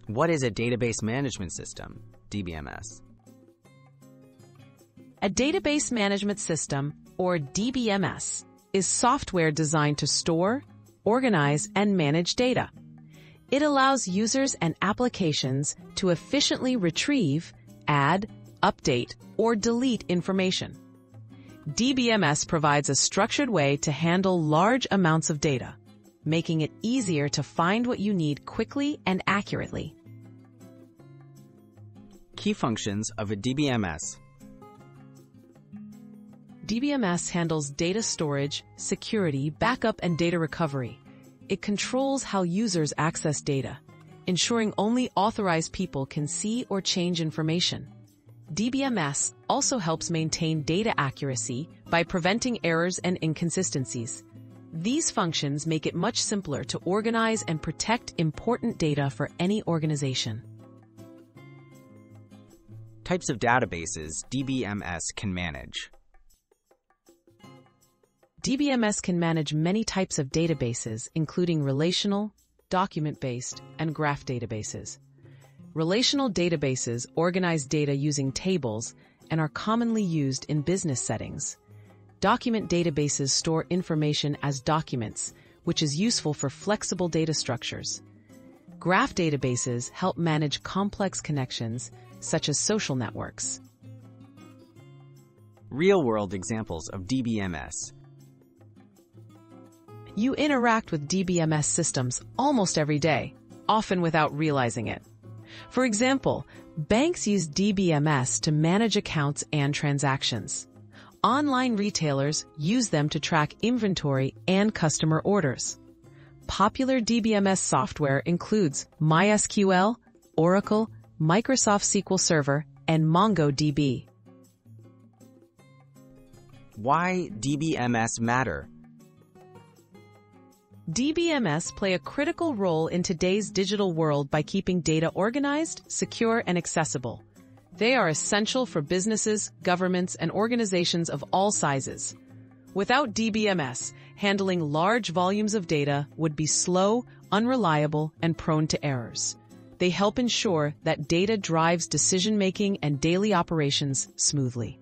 What is a database management system, DBMS? A database management system, or DBMS, is software designed to store, organize, and manage data. It allows users and applications to efficiently retrieve, add, update, or delete information. DBMS provides a structured way to handle large amounts of data, making it easier to find what you need quickly and accurately. Key functions of a DBMS. DBMS handles data storage, security, backup, and data recovery. It controls how users access data, ensuring only authorized people can see or change information. DBMS also helps maintain data accuracy by preventing errors and inconsistencies. These functions make it much simpler to organize and protect important data for any organization. Types of databases DBMS can manage. DBMS can manage many types of databases, including relational, document-based, and graph databases. Relational databases organize data using tables and are commonly used in business settings. Document databases store information as documents, which is useful for flexible data structures. Graph databases help manage complex connections, such as social networks. Real-world examples of DBMS. You interact with DBMS systems almost every day, often without realizing it. For example, banks use DBMS to manage accounts and transactions. Online retailers use them to track inventory and customer orders. Popular DBMS software includes MySQL, Oracle, Microsoft SQL Server, and MongoDB. Why DBMS Matter? DBMS play a critical role in today's digital world by keeping data organized, secure, and accessible. They are essential for businesses, governments, and organizations of all sizes. Without DBMS, handling large volumes of data would be slow, unreliable, and prone to errors. They help ensure that data drives decision-making and daily operations smoothly.